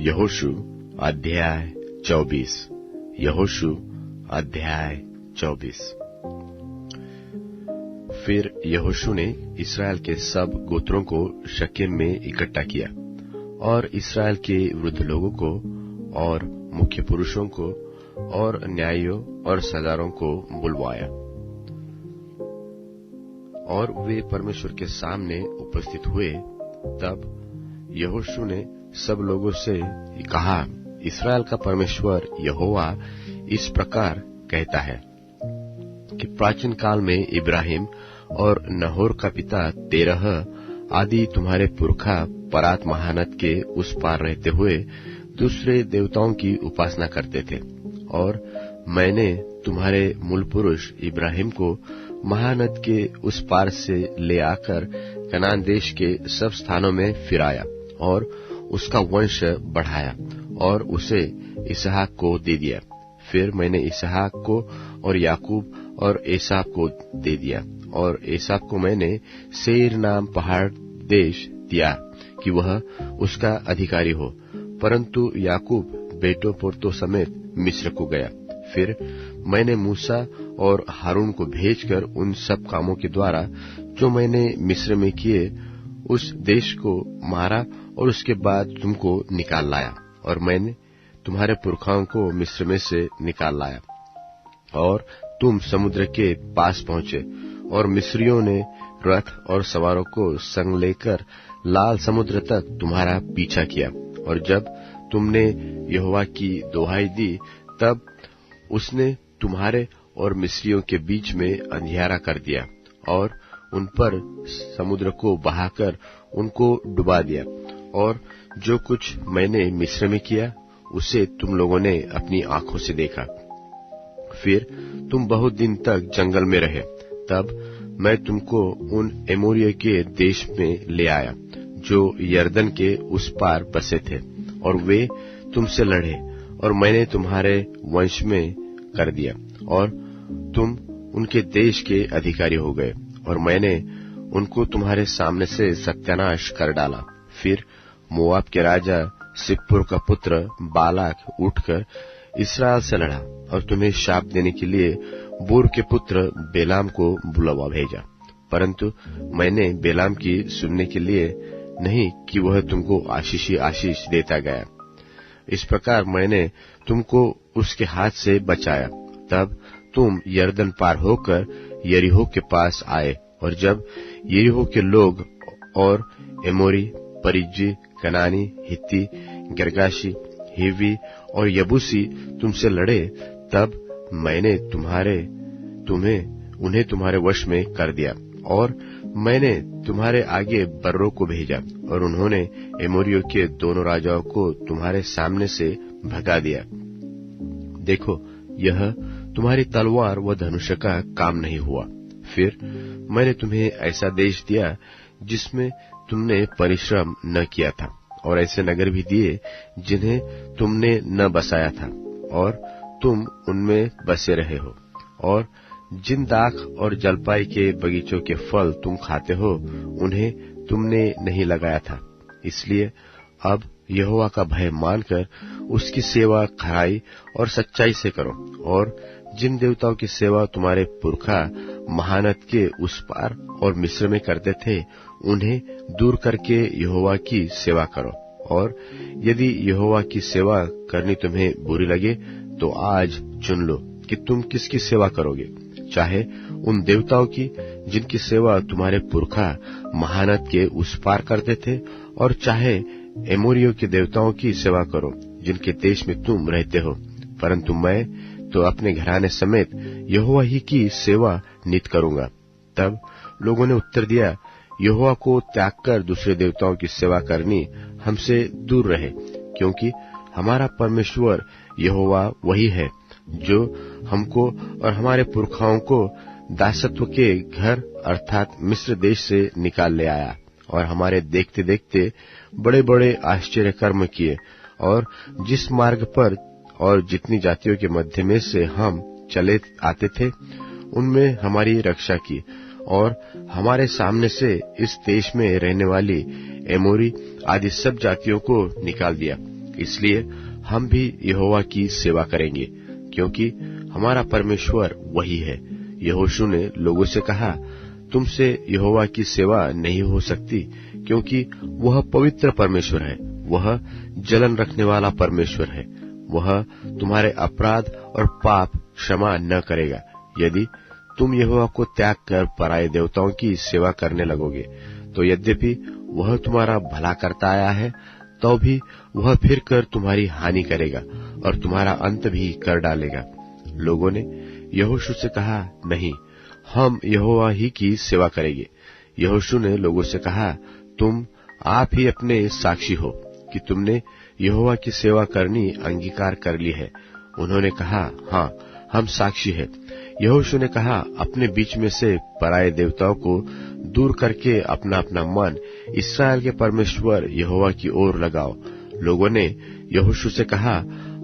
यहोशू अध्याय 24। यहोशू अध्याय 24। फिर यहोशू ने इस्राएल के सब गोत्रों को शकेम में इकट्ठा किया और इस्राएल के वृद्ध लोगों को और मुख्य पुरुषों को और न्यायियों और सरदारों को बुलवाया, और वे परमेश्वर के सामने उपस्थित हुए। तब यहोशू ने सब लोगों से कहा, इस्राएल का परमेश्वर यहोवा इस प्रकार कहता है कि प्राचीन काल में इब्राहिम और नहोर का पिता तेरह आदि तुम्हारे पुरखा परात महानद के उस पार रहते हुए दूसरे देवताओं की उपासना करते थे, और मैंने तुम्हारे मूल पुरुष इब्राहिम को महानद के उस पार से ले आकर कनान देश के सब स्थानों में फिराया और उसका वंश बढ़ाया और उसे इसहाक को दे दिया। फिर मैंने इसहाक को और याकूब और एसाव को दे दिया, और एसाव को मैंने सेईर नाम पहाड़ देश दिया कि वह उसका अधिकारी हो, परंतु याकूब बेटों पोतों समेत मिस्र को गया। फिर मैंने मूसा और हारून को भेजकर उन सब कामों के द्वारा जो मैंने मिस्र में किए उस देश को मारा, और उसके बाद तुमको निकाल लाया, और मैंने तुम्हारे पुरखाओं को मिस्र में से निकाल लाया। और तुम समुद्र के पास पहुंचे, और मिस्रियों ने रथ और सवारों को संग लेकर लाल समुद्र तक तुम्हारा पीछा किया। और जब तुमने यहोवा की दोहाई दी, तब उसने तुम्हारे और मिस्रियों के बीच में अंधियारा कर दिया, और उन पर समुद्र को बहाकर उनको डुबा दिया। और जो कुछ मैंने मिस्र में किया उसे तुम लोगों ने अपनी आंखों से देखा। फिर तुम बहुत दिन तक जंगल में रहे। तब मैं तुमको उन एमोरियों के देश में ले आया जो यरदन के उस पार बसे थे, और वे तुमसे लड़े, और मैंने तुम्हारे वंश में कर दिया, और तुम उनके देश के अधिकारी हो गए, और मैंने उनको तुम्हारे सामने से सत्यानाश कर डाला। फिर मोआब के राजा सिप्पोर का पुत्र बालाक उठकर इस्राएल से लड़ा, और तुम्हें शाप देने के लिए बोर के पुत्र बेलाम को बुलवा भेजा, परंतु मैंने बेलाम की सुनने के लिए नहीं कि वह तुमको आशीष ही आशीष देता गया। इस प्रकार मैंने तुमको उसके हाथ से बचाया। तब तुम यरदन पार होकर यरीहो के पास आए, और जब यरीहो के लोग और एमोरी, परिज्जी, कनानी, हित्ती, गिर्गाशी, हिवी और यबूसी तुमसे लड़े, तब मैंने उन्हें तुम्हारे वश में कर दिया, और मैंने तुम्हारे आगे बर्रों को भेजा, और उन्होंने एमोरियों के दोनों राजाओं को तुम्हारे सामने से भगा दिया। देखो, यह तुम्हारी तलवार व धनुष का काम नहीं हुआ। फिर मैंने तुम्हें ऐसा देश दिया जिसमें तुमने परिश्रम न किया था, और ऐसे नगर भी दिए जिन्हें तुमने न बसाया था, और तुम उनमें बसे रहे हो। और जिन दाख और जलपाई के बगीचों के फल तुम खाते हो, उन्हें तुमने नहीं लगाया था। इसलिए अब यहोवा का भय मानकर उसकी सेवा खराई और सच्चाई से करो, और जिन देवताओं की सेवा तुम्हारे पुरखा महानद के उस पार और मिस्र में करते थे, उन्हें दूर करके यहोवा की सेवा करो। और यदि यहोवा की सेवा करनी तुम्हें बुरी लगे, तो आज चुन लो कि तुम किसकी सेवा करोगे, चाहे उन देवताओं की जिनकी सेवा तुम्हारे पुरखा महानद के उस पार करते थे, और चाहे एमोरियों के देवताओं की सेवा करो जिनके देश में तुम रहते हो, परंतु मैं तो अपने घराने समेत यहोवा ही की सेवा नित करूंगा। तब लोगों ने उत्तर दिया, यहोवा को त्याग कर दूसरे देवताओं की सेवा करनी हमसे दूर रहे, क्योंकि हमारा परमेश्वर यहोवा वही है जो हमको और हमारे पुरखाओं को दासत्व के घर अर्थात मिस्र देश से निकाल ले आया, और हमारे देखते देखते बड़े बड़े आश्चर्य कर्म किए, और जिस मार्ग पर और जितनी जातियों के मध्य में से हम चले आते थे, उनमें हमारी रक्षा की, और हमारे सामने से इस देश में रहने वाली एमोरी आदि सब जातियों को निकाल दिया। इसलिए हम भी यहोवा की सेवा करेंगे, क्योंकि हमारा परमेश्वर वही है। यहोशू ने लोगों से कहा, तुमसे यहोवा की सेवा नहीं हो सकती, क्योंकि वह पवित्र परमेश्वर है, वह जलन रखने वाला परमेश्वर है। वह तुम्हारे अपराध और पाप क्षमा न करेगा। यदि तुम यहोवा को त्याग कर पराये देवताओं की सेवा करने लगोगे, तो यद्यपि वह तुम्हारा भला करता आया है, तो भी वह फिर कर तुम्हारी हानि करेगा और तुम्हारा अंत भी कर डालेगा। लोगों ने यहोशू से कहा, नहीं, हम यहोवा ही की सेवा करेंगे। यहोशू ने लोगों से कहा, तुम आप ही अपने साक्षी हो कि तुमने यहोवा की सेवा करनी अंगीकार कर ली है। उन्होंने कहा, हाँ, हम साक्षी हैं। यहोशू ने कहा, अपने बीच में से पराये देवताओं को दूर करके अपना अपना मन इस्राएल के परमेश्वर यहोवा की ओर लगाओ। लोगों ने यहोशू से कहा,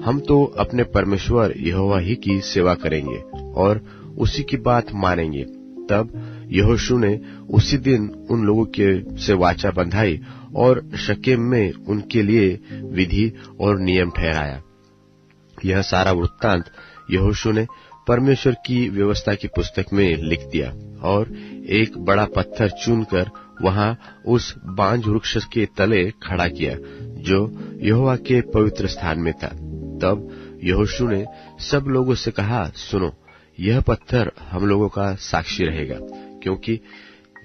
हम तो अपने परमेश्वर यहोवा ही की सेवा करेंगे और उसी की बात मानेंगे। तब यहोशू ने उसी दिन उन लोगों के से वाचा बंधाई और शकेम में उनके लिए विधि और नियम ठहराया। यह सारा वृत्तांत यहोशू ने परमेश्वर की व्यवस्था की पुस्तक में लिख दिया और एक बड़ा पत्थर चुनकर वहां उस बांज वृक्ष के तले खड़ा किया, जो यहोवा के पवित्र स्थान में था। तब यहोशू ने सब लोगों से कहा, सुनो, यह पत्थर हम लोगों का साक्षी रहेगा, क्योंकि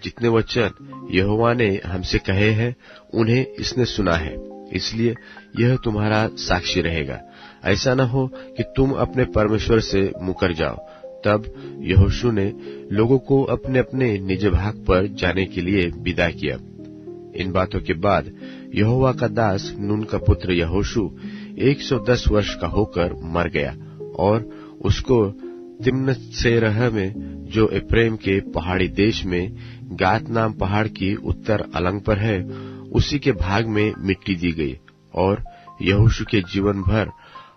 जितने वचन यहोवा ने हमसे कहे हैं उन्हें इसने सुना है, इसलिए यह तुम्हारा साक्षी रहेगा। ऐसा न हो कि तुम अपने परमेश्वर से मुकर जाओ। तब यहोशू ने लोगों को अपने अपने निज भाग पर जाने के लिए विदा किया। इन बातों के बाद यहोवा का दास नून का पुत्र यहोशू 110 वर्ष का होकर मर गया और उसको तिम्नत्सेरह में, जो एफ्रेम के पहाड़ी देश में गात नाम पहाड़ की उत्तर अलंग पर है, उसी के भाग में मिट्टी दी गई। और यहोशू के जीवन भर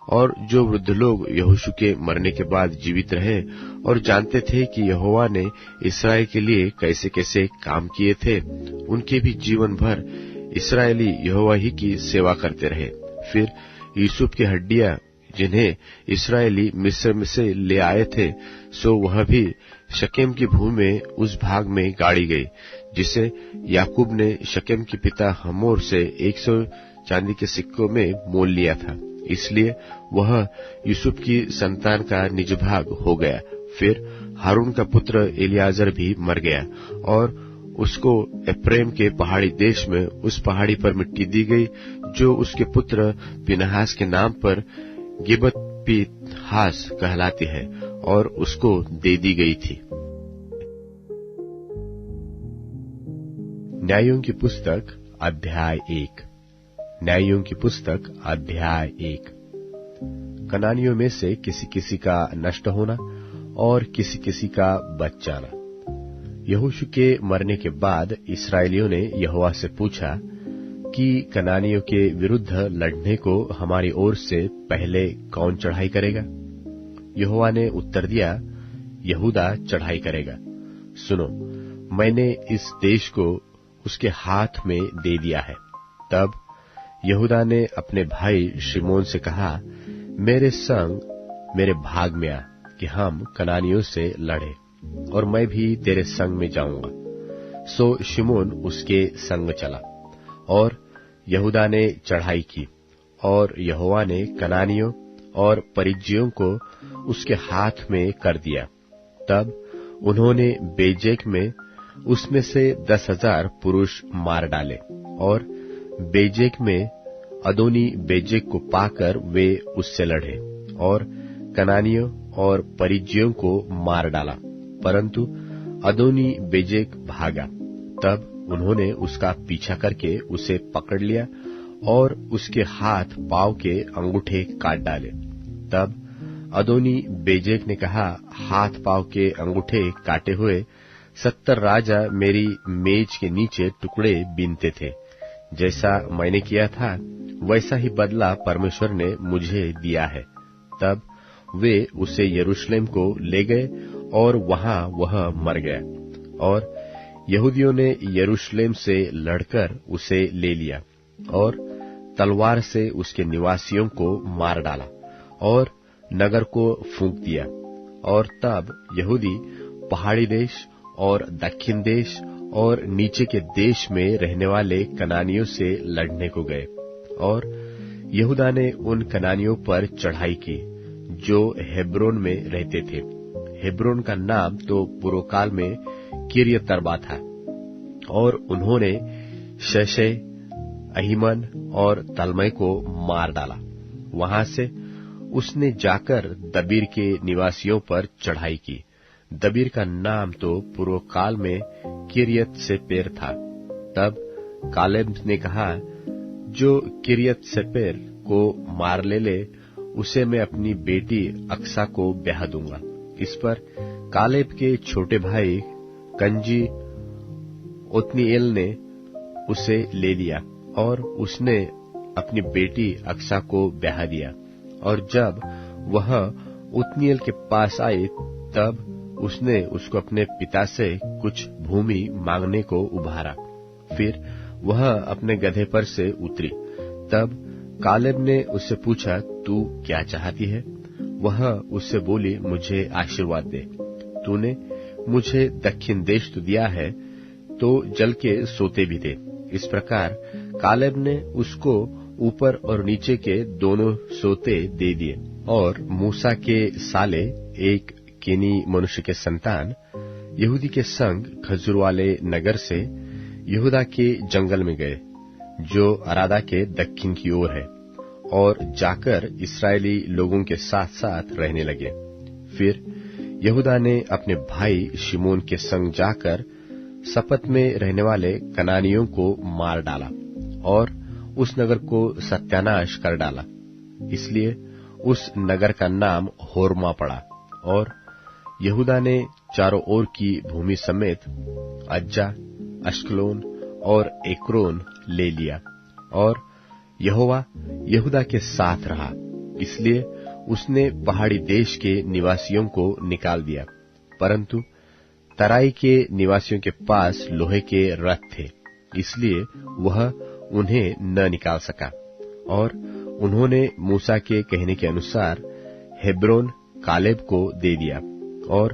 और जो वृद्ध लोग यहोशू के मरने के बाद जीवित रहे और जानते थे कि यहोवा ने इस्राएल के लिए कैसे कैसे काम किए थे, उनके भी जीवन भर इस्राएली यहोवा ही की सेवा करते रहे। फिर यूसुफ की हड्डियां, जिन्हें इस्राएली मिस्र में से ले आए थे, सो वह भी शकेम की भूमि में उस भाग में गाड़ी गई, जिसे याकूब ने शकेम के पिता हमोर से 100 चांदी के सिक्कों में मोल लिया था। इसलिए वह यूसुफ की संतान का निज भाग हो गया। फिर हारून का पुत्र एलियाजर भी मर गया और उसको एफ्रेम के पहाड़ी देश में उस पहाड़ी पर मिट्टी दी गई, जो उसके पुत्र पिनहास के नाम पर गिबत पीनहास कहलाती है, और उसको दे दी गई थी। न्यायों की पुस्तक अध्याय 1। न्यायों की पुस्तक अध्याय 1। कनानियों में से किसी किसी का नष्ट होना और किसी किसी का बच जाना। यहोशू के मरने के बाद इस्राएलियों ने यहोवा से पूछा कि कनानियों के विरुद्ध लड़ने को हमारी ओर से पहले कौन चढ़ाई करेगा? यहोवा ने उत्तर दिया, यहूदा चढ़ाई करेगा। सुनो, मैंने इस देश को उसके हाथ में दे दिया है। तब यहूदा ने अपने भाई शिमोन से कहा, मेरे संग मेरे भाग में आ कि हम कनानियों से लड़े, और मैं भी तेरे संग में जाऊंगा। सो शिमोन उसके संग चला और यहूदा ने चढ़ाई की, और यहोवा ने कनानियों और परिज्जियों को उसके हाथ में कर दिया। तब उन्होंने बेजेक में उसमें से 10,000 पुरुष मार डाले, और बेजेक में अदोनी बेजेक को पाकर वे उससे लड़े और कनानियों और परिज्जियों को मार डाला, परंतु अदोनी बेजेक भागा। तब उन्होंने उसका पीछा करके उसे पकड़ लिया और उसके हाथ पांव के अंगूठे काट डाले। तब अदोनी बेजेक ने कहा, हाथ पांव के अंगूठे काटे हुए 70 राजा मेरी मेज के नीचे टुकड़े बीनते थे। जैसा मैंने किया था वैसा ही बदला परमेश्वर ने मुझे दिया है। तब वे उसे यरूशलेम को ले गए और वहां वह मर गया, और यहूदियों ने यरूशलेम से लड़कर उसे ले लिया और तलवार से उसके निवासियों को मार डाला और नगर को फूंक दिया। और तब यहूदी पहाड़ी देश और दक्षिण देश और नीचे के देश में रहने वाले कनानियों से लड़ने को गए, और यहूदा ने उन कनानियों पर चढ़ाई की जो हेब्रोन में रहते थे। हेब्रोन का नाम तो पूर्व काल में किर्यत अर्बा था। और उन्होंने शशै, अहीमन और तलमै को मार डाला। वहां से उसने जाकर दबीर के निवासियों पर चढ़ाई की। दबीर का नाम तो पूर्व काल में किर्यत सेपेर था। तब कालेब ने कहा, जो किर्यत सेपेर को मार ले, उसे मैं अपनी बेटी अक्सा को ब्याह दूंगा। इस पर कालेब के छोटे भाई कंजी ओत्नीएल ने उसे ले लिया और उसने अपनी बेटी अक्सा को ब्याह दिया। और जब वह ओत्नीएल के पास आई, तब उसने उसको अपने पिता से कुछ भूमि मांगने को उभारा। फिर वह अपने गधे पर से उतरी। तब कालेब ने उससे पूछा, तू क्या चाहती है? वह उससे बोली, मुझे आशीर्वाद दे। तूने मुझे दक्षिण देश तो दिया है, तो जल के सोते भी दे। इस प्रकार कालेब ने उसको ऊपर और नीचे के दोनों सोते दे दिए। और मूसा के साले एक केनी मनुष्य के संतान यहूदी के संग खजूर वाले नगर से यहूदा के जंगल में गए, जो अरादा के दक्षिण की ओर है, और जाकर इस्राएली लोगों के साथ साथ रहने लगे। फिर यहूदा ने अपने भाई शिमोन के संग जाकर सपत में रहने वाले कनानियों को मार डाला और उस नगर को सत्यानाश कर डाला। इसलिए उस नगर का नाम होर्मा पड़ा। और यहूदा ने चारों ओर की भूमि समेत अज्जा, अश्कलोन और एक्रोन ले लिया। और यहोवा यहूदा के साथ रहा, इसलिए उसने पहाड़ी देश के निवासियों को निकाल दिया। परंतु तराई के निवासियों के पास लोहे के रथ थे, इसलिए वह उन्हें न निकाल सका। और उन्होंने मूसा के कहने के अनुसार हेब्रोन कालेब को दे दिया, और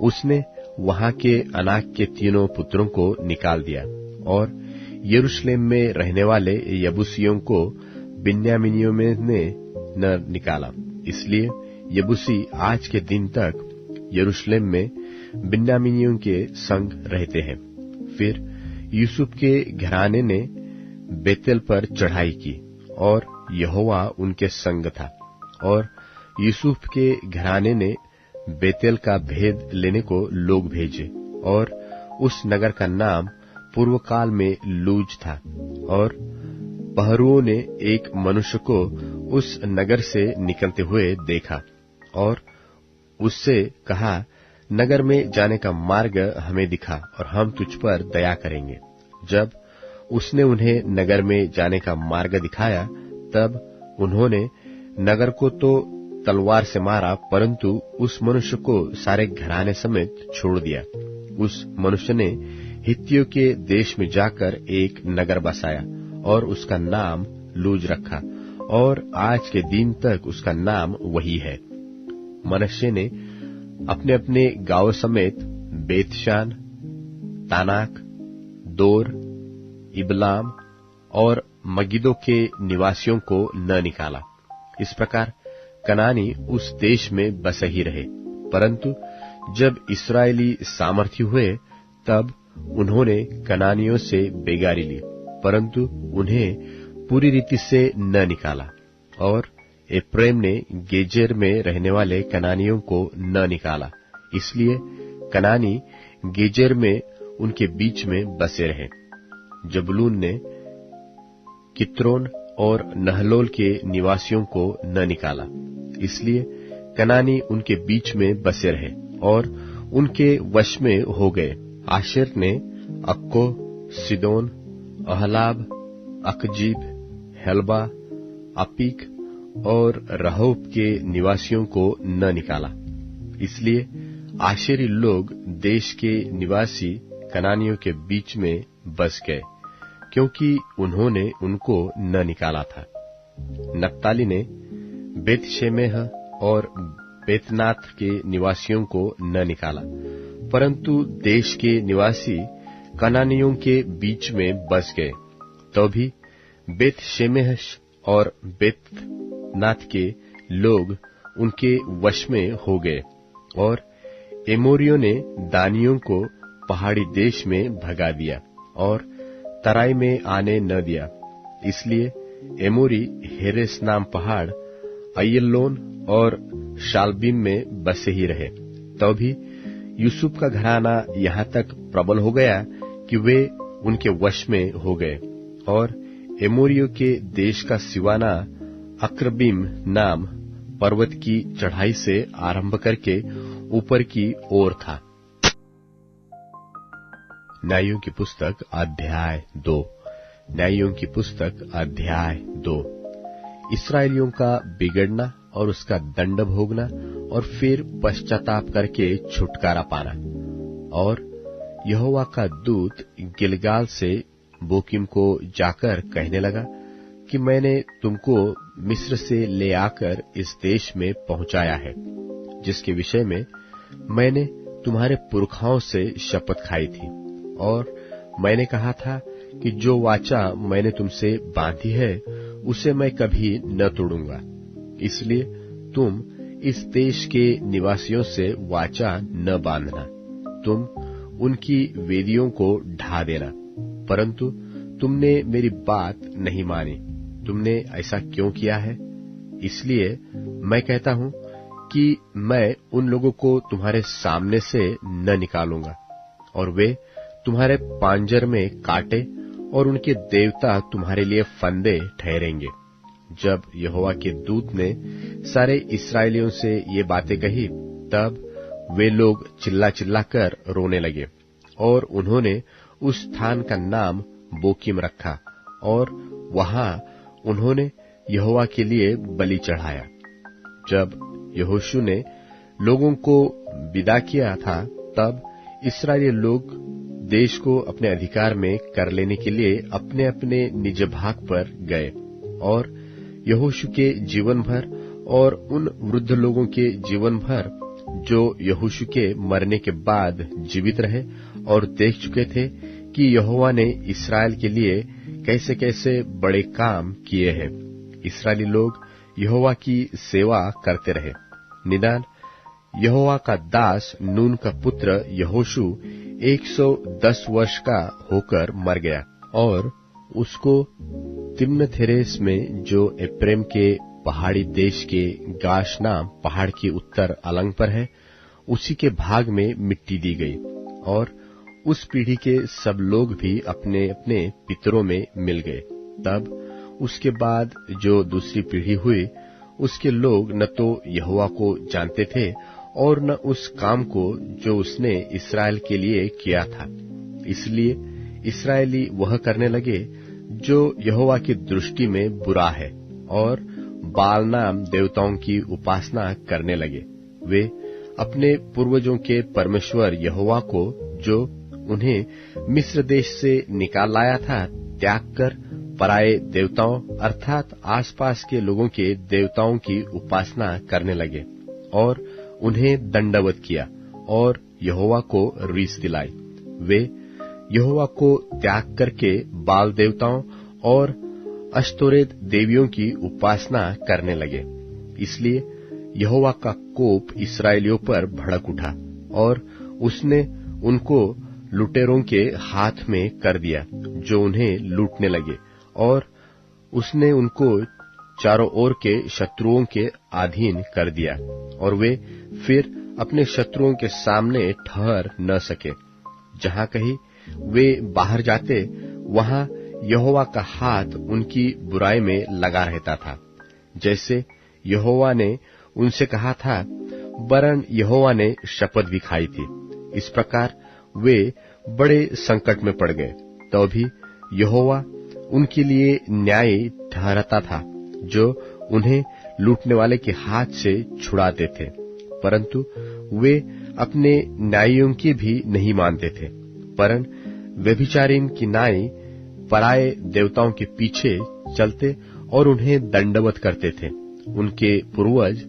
उसने वहां के अनाक के तीनों पुत्रों को निकाल दिया। और यरूशलेम में रहने वाले यबूसियों को बिन्यामीनियों में ने न निकाला। इसलिए यबूसी आज के दिन तक यरूशलेम में बिन्यामीनियों के संग रहते हैं। फिर यूसुफ के घराने ने बेतेल पर चढ़ाई की, और यहोवा उनके संग था। और यूसुफ के घराने ने बेतेल का भेद लेने को लोग भेजे, और उस नगर का नाम पूर्व काल में लूज था। और पहरुओं ने एक मनुष्य को उस नगर से निकलते हुए देखा और उससे कहा, नगर में जाने का मार्ग हमें दिखा और हम तुझ पर दया करेंगे। जब उसने उन्हें नगर में जाने का मार्ग दिखाया, तब उन्होंने नगर को तो तलवार से मारा, परंतु उस मनुष्य को सारे घराने समेत छोड़ दिया। उस मनुष्य ने हित्तियों के देश में जाकर एक नगर बसाया और उसका नाम लूज रखा, और आज के दिन तक उसका नाम वही है। मनश्शे ने अपने अपने गांव समेत बेतशान, तानाक, दोर, इबलाम और मगिदो के निवासियों को न निकाला। इस प्रकार कनानी उस देश में बसे ही रहे। परंतु जब इस्राएली सामर्थी हुए, तब उन्होंने कनानियों से बेगारी ली, परंतु उन्हें पूरी रीति से न निकाला। और एप्रेम ने गेजेर में रहने वाले कनानियों को न निकाला, इसलिए कनानी गेजेर में उनके बीच में बसे रहे। जबूलून ने कित्रोन और नहलोल के निवासियों को न निकाला, इसलिए कनानी उनके बीच में बसे रहे और उनके वश में हो गए। आशेर ने अक्को, सिदोन, अहलाब, अकजीब, हेल्बा, अपीक और रहोब के निवासियों को न निकाला, इसलिए आशेरी लोग देश के निवासी कनानियों के बीच में बस गए। क्योंकि उन्होंने उनको न निकाला था। नप्ताली ने बेतशेमेह और बेतनात के निवासियों को न निकाला, परंतु देश के निवासी कनानियों के बीच में बस गए। तो भी बेतशेमेह और बेतनात के लोग उनके वश में हो गए, और एमोरियों ने दानियों को पहाड़ी देश में भगा दिया और तराई में आने न दिया। इसलिए एमोरी हेरेस नाम पहाड़, अय्यलोन और शालबीम में बसे ही रहे। तो भी यूसुफ का घराना यहाँ तक प्रबल हो गया कि वे उनके वश में हो गए, और एमोरियों के देश का सिवाना अक्रबीम नाम पर्वत की चढ़ाई से आरंभ करके ऊपर की ओर था। न्यायों की पुस्तक अध्याय 2। न्यायों की पुस्तक अध्याय 2। इस्राएलियों का बिगड़ना और उसका दंड भोगना और फिर पश्चाताप करके छुटकारा पाना। और यहोवा का दूत गिलगाल से बोकीम को जाकर कहने लगा कि मैंने तुमको मिस्र से ले आकर इस देश में पहुंचाया है, जिसके विषय में मैंने तुम्हारे पुरखाओं से शपथ खाई थी। और मैंने कहा था कि जो वाचा मैंने तुमसे बांधी है उसे मैं कभी न तोड़ूंगा। इसलिए तुम इस देश के निवासियों से वाचा न बांधना, तुम उनकी वेदियों को ढा देना। परंतु तुमने मेरी बात नहीं मानी। तुमने ऐसा क्यों किया है? इसलिए मैं कहता हूं कि मैं उन लोगों को तुम्हारे सामने से न निकालूंगा, और वे तुम्हारे पांजर में कांटे और उनके देवता तुम्हारे लिए फंदे ठहरेंगे। जब यहोवा के दूत ने सारे इस्राएलियों से ये बातें कही, तब वे लोग चिल्ला चिल्ला कर रोने लगे, और उन्होंने उस स्थान का नाम बोकीम रखा, और वहां उन्होंने यहोवा के लिए बलि चढ़ाया। जब यहोशू ने लोगों को विदा किया था, तब इस्राएली लोग देश को अपने अधिकार में कर लेने के लिए अपने अपने निज भाग पर गए, और यहोशू के जीवन भर और उन वृद्ध लोगों के जीवन भर जो यहोशू के मरने के बाद जीवित रहे और देख चुके थे कि यहोवा ने इस्राएल के लिए कैसे कैसे बड़े काम किए हैं, इस्राएली लोग यहोवा की सेवा करते रहे। निदान यहोवा का दास नून का पुत्र यहोशू 110 वर्ष का होकर मर गया, और उसको तिम्नथेरेस में जो एप्रेम के पहाड़ी देश के गाश नाम पहाड़ की उत्तर अलंग पर है, उसी के भाग में मिट्टी दी गई। और उस पीढ़ी के सब लोग भी अपने अपने पितरों में मिल गए। तब उसके बाद जो दूसरी पीढ़ी हुई, उसके लोग न तो यहोवा को जानते थे और न उस काम को जो उसने इस्राएल के लिए किया था। इसलिए इस्राएली वह करने लगे जो यहोवा की दृष्टि में बुरा है, और बाल नाम देवताओं की उपासना करने लगे। वे अपने पूर्वजों के परमेश्वर यहोवा को, जो उन्हें मिस्र देश से निकाल लाया था, त्याग कर पराये देवताओं अर्थात आसपास के लोगों के देवताओं की उपासना करने लगे, और उन्हें दंडवत किया और यहोवा को रीस दिलाई। वे यहोवा को त्याग करके बाल देवताओं और अश्तोरेत देवियों की उपासना करने लगे। इसलिए यहोवा का कोप इस्राएलियों पर भड़क उठा, और उसने उनको लुटेरों के हाथ में कर दिया, जो उन्हें लूटने लगे, और उसने उनको चारों ओर के शत्रुओं के अधीन कर दिया, और वे फिर अपने शत्रुओं के सामने ठहर न सके। जहां कहीं वे बाहर जाते, वहां यहोवा का हाथ उनकी बुराई में लगा रहता था, जैसे यहोवा ने उनसे कहा था, वरन यहोवा ने शपथ भी खाई थी। इस प्रकार वे बड़े संकट में पड़ गए। तो भी यहोवा उनके लिए न्याय ठहराता था, जो उन्हें लूटने वाले के हाथ से छुड़ाते थे, परंतु वे अपने न्यायियों की भी नहीं मानते थे, परन व्यभिचारिन की नाई पराये देवताओं के पीछे चलते और उन्हें दंडवत करते थे। उनके पूर्वज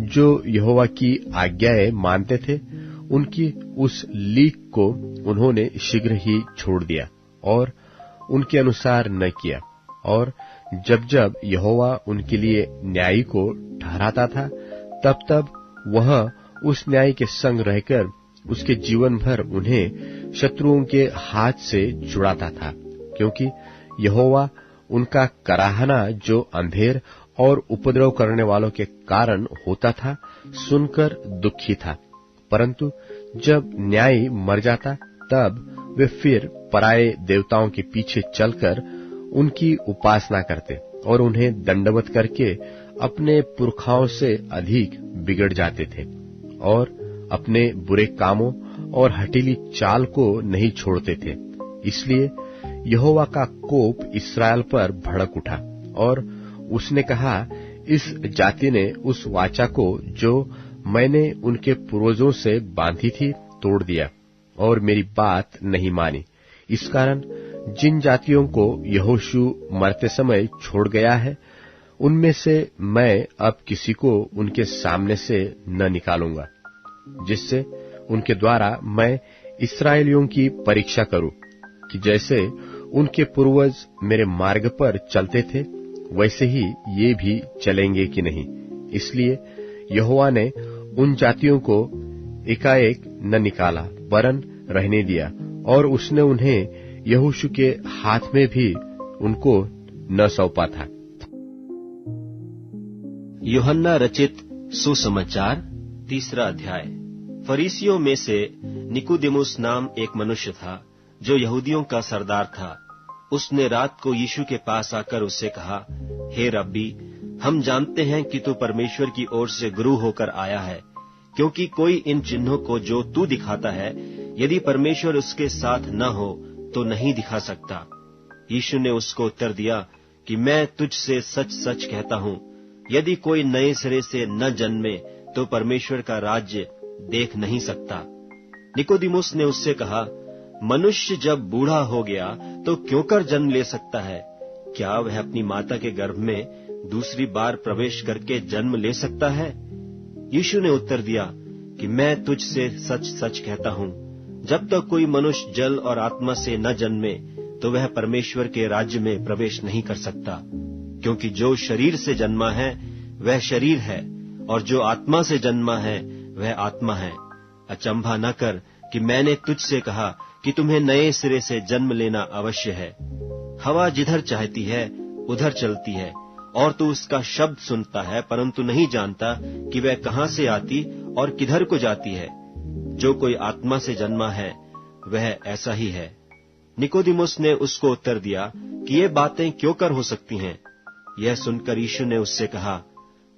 जो यहोवा की आज्ञाएं मानते थे, उनकी उस लीक को उन्होंने शीघ्र ही छोड़ दिया और उनके अनुसार न किया। और जब जब यहोवा उनके लिए न्यायी को ठहराता था, तब तब वह उस न्यायी के संग रहकर उसके जीवन भर उन्हें शत्रुओं के हाथ से छुड़ाता था, क्योंकि यहोवा उनका कराहना जो अंधेर और उपद्रव करने वालों के कारण होता था, सुनकर दुखी था। परंतु जब न्यायी मर जाता, तब वे फिर पराये देवताओं के पीछे चलकर उनकी उपासना करते और उन्हें दंडवत करके अपने पुरखाओं से अधिक बिगड़ जाते थे और अपने बुरे कामों और हठीली चाल को नहीं छोड़ते थे। इसलिए यहोवा का कोप इस्राएल पर भड़क उठा और उसने कहा, इस जाति ने उस वाचा को जो मैंने उनके पूर्वजों से बांधी थी तोड़ दिया और मेरी बात नहीं मानी। इस कारण जिन जातियों को यहोशू मरते समय छोड़ गया है, उनमें से मैं अब किसी को उनके सामने से न निकालूंगा, जिससे उनके द्वारा मैं इस्राएलियों की परीक्षा करूं कि जैसे उनके पूर्वज मेरे मार्ग पर चलते थे, वैसे ही ये भी चलेंगे कि नहीं। इसलिए यहोवा ने उन जातियों को एकाएक न निकाला, वरन रहने दिया, और उसने उन्हें यहोशू के हाथ में भी उनको न सौंपा था। यूहन्ना रचित सुसमाचार 3 अध्याय। फरीसियों में से निकोदेमुस नाम एक मनुष्य था, जो यहूदियों का सरदार था। उसने रात को यीशु के पास आकर उससे कहा, हे रब्बी, हम जानते हैं कि तू परमेश्वर की ओर से गुरु होकर आया है, क्योंकि कोई इन चिन्हों को जो तू दिखाता है, यदि परमेश्वर उसके साथ न हो तो नहीं दिखा सकता। यीशु ने उसको उत्तर दिया कि मैं तुझसे सच सच कहता हूँ, यदि कोई नए सिरे से न जन्मे तो परमेश्वर का राज्य देख नहीं सकता। निकोदेमुस ने उससे कहा, मनुष्य जब बूढ़ा हो गया तो क्यों कर जन्म ले सकता है? क्या वह अपनी माता के गर्भ में दूसरी बार प्रवेश करके जन्म ले सकता है? यीशु ने उत्तर दिया कि मैं तुझसे सच सच कहता हूँ, जब तक कोई मनुष्य जल और आत्मा से न जन्मे तो वह परमेश्वर के राज्य में प्रवेश नहीं कर सकता। क्योंकि जो शरीर से जन्मा है वह शरीर है, और जो आत्मा से जन्मा है वह आत्मा है। अचंभा न कर कि मैंने तुझसे कहा कि तुम्हें नए सिरे से जन्म लेना अवश्य है। हवा जिधर चाहती है उधर चलती है, और तू उसका शब्द सुनता है, परंतु नहीं जानता कि वह कहाँ से आती और किधर को जाती है। जो कोई आत्मा से जन्मा है वह ऐसा ही है। निकोदेमुस ने उसको उत्तर दिया कि ये बातें क्यों कर हो सकती हैं? यह सुनकर यीशु ने उससे कहा,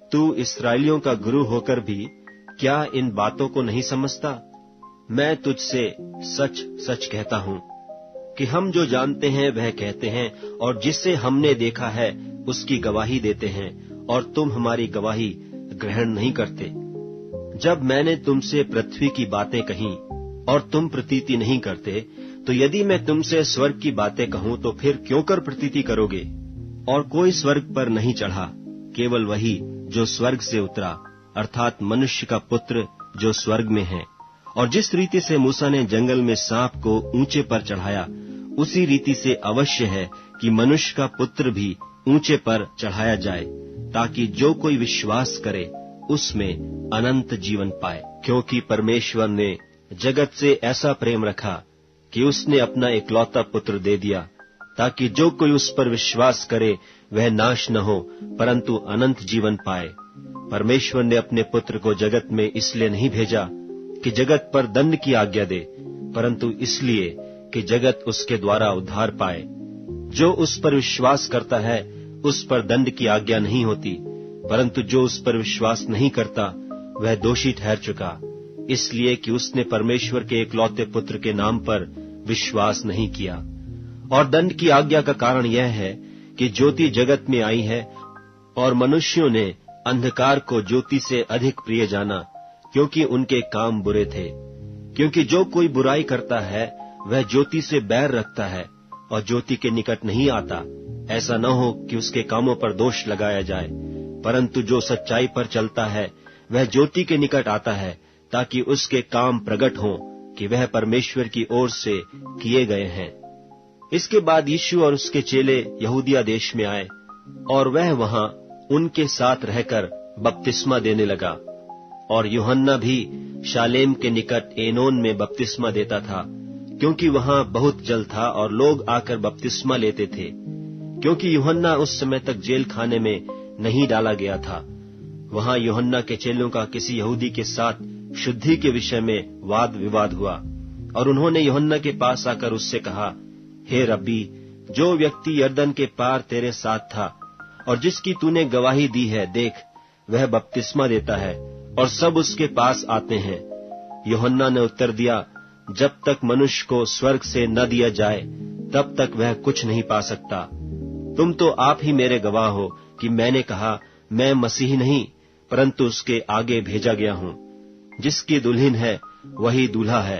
तू इस्राएलियों का गुरु होकर भी क्या इन बातों को नहीं समझता? मैं तुझसे सच सच कहता हूँ कि हम जो जानते हैं वह कहते हैं, और जिससे हमने देखा है उसकी गवाही देते हैं, और तुम हमारी गवाही ग्रहण नहीं करते। जब मैंने तुमसे पृथ्वी की बातें कहीं और तुम प्रतीति नहीं करते, तो यदि मैं तुमसे स्वर्ग की बातें कहूं तो फिर क्यों कर प्रतीति करोगे? और कोई स्वर्ग पर नहीं चढ़ा, केवल वही जो स्वर्ग से उतरा, अर्थात मनुष्य का पुत्र जो स्वर्ग में है। और जिस रीति से मूसा ने जंगल में सांप को ऊंचे पर चढ़ाया, उसी रीति से अवश्य है कि मनुष्य का पुत्र भी ऊंचे पर चढ़ाया जाए, ताकि जो कोई विश्वास करे उसमें अनंत जीवन पाए। क्योंकि परमेश्वर ने जगत से ऐसा प्रेम रखा कि उसने अपना इकलौता पुत्र दे दिया, ताकि जो कोई उस पर विश्वास करे वह नाश न हो, परंतु अनंत जीवन पाए। परमेश्वर ने अपने पुत्र को जगत में इसलिए नहीं भेजा कि जगत पर दंड की आज्ञा दे, परंतु इसलिए कि जगत उसके द्वारा उद्धार पाए। जो उस पर विश्वास करता है उस पर दंड की आज्ञा नहीं होती, परंतु जो उस पर विश्वास नहीं करता वह दोषी ठहर चुका, इसलिए कि उसने परमेश्वर के एकलौते पुत्र के नाम पर विश्वास नहीं किया। और दंड की आज्ञा का कारण यह है कि ज्योति जगत में आई है, और मनुष्यों ने अंधकार को ज्योति से अधिक प्रिय जाना, क्योंकि उनके काम बुरे थे। क्योंकि जो कोई बुराई करता है वह ज्योति से बैर रखता है और ज्योति के निकट नहीं आता, ऐसा न हो कि उसके कामों पर दोष लगाया जाए। परंतु जो सच्चाई पर चलता है वह ज्योति के निकट आता है, ताकि उसके काम प्रकट हों कि वह परमेश्वर की ओर से किए गए हैं। इसके बाद यीशु और उसके चेले यहूदिया देश में आए और वह वहां उनके साथ रहकर बपतिस्मा देने लगा। और यूहन्ना भी शालेम के निकट एनोन में बपतिस्मा देता था, क्योंकि वहां बहुत जल था और लोग आकर बपतिस्मा लेते थे, क्योंकि यूहन्ना उस समय तक जेल खाने में नहीं डाला गया था। वहां यूहन्ना के चेलों का किसी यहूदी के साथ शुद्धि के विषय में वाद विवाद हुआ और उन्होंने यूहन्ना के पास आकर उससे कहा, हे रब्बी, जो व्यक्ति यरदन के पार तेरे साथ था और जिसकी तूने गवाही दी है, देख वह बपतिस्मा देता है और सब उसके पास आते हैं। यूहन्ना ने उत्तर दिया, जब तक मनुष्य को स्वर्ग से न दिया जाए तब तक वह कुछ नहीं पा सकता। तुम तो आप ही मेरे गवाह हो कि मैंने कहा, मैं मसीह नहीं परंतु उसके आगे भेजा गया हूं। जिसकी दुल्हन है वही दूल्हा है,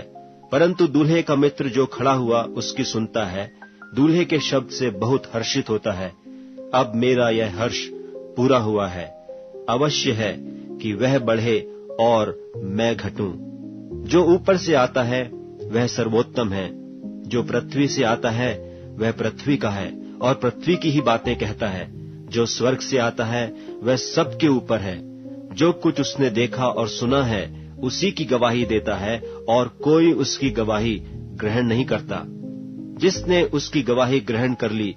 परंतु दूल्हे का मित्र जो खड़ा हुआ उसकी सुनता है, दूल्हे के शब्द से बहुत हर्षित होता है। अब मेरा यह हर्ष पूरा हुआ है। अवश्य है कि वह बढ़े और मैं घटूं। जो ऊपर से आता है वह सर्वोत्तम है, जो पृथ्वी से आता है वह पृथ्वी का है और पृथ्वी की ही बातें कहता है। जो स्वर्ग से आता है वह सबके ऊपर है। जो कुछ उसने देखा और सुना है उसी की गवाही देता है और कोई उसकी गवाही ग्रहण नहीं करता। जिसने उसकी गवाही ग्रहण कर ली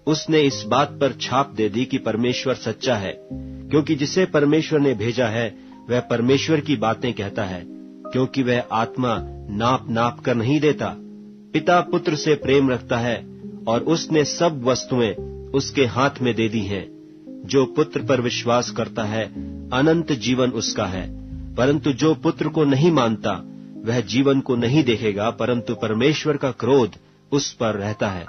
उसने इस बात पर छाप दे दी कि परमेश्वर सच्चा है, क्योंकि जिसे परमेश्वर ने भेजा है वह परमेश्वर की बातें कहता है, क्योंकि वह आत्मा नाप नाप कर नहीं देता। पिता पुत्र से प्रेम रखता है और उसने सब वस्तुएं उसके हाथ में दे दी हैं। जो पुत्र पर विश्वास करता है अनंत जीवन उसका है, परंतु जो पुत्र को नहीं मानता वह जीवन को नहीं देखेगा, परंतु परमेश्वर का क्रोध उस पर रहता है।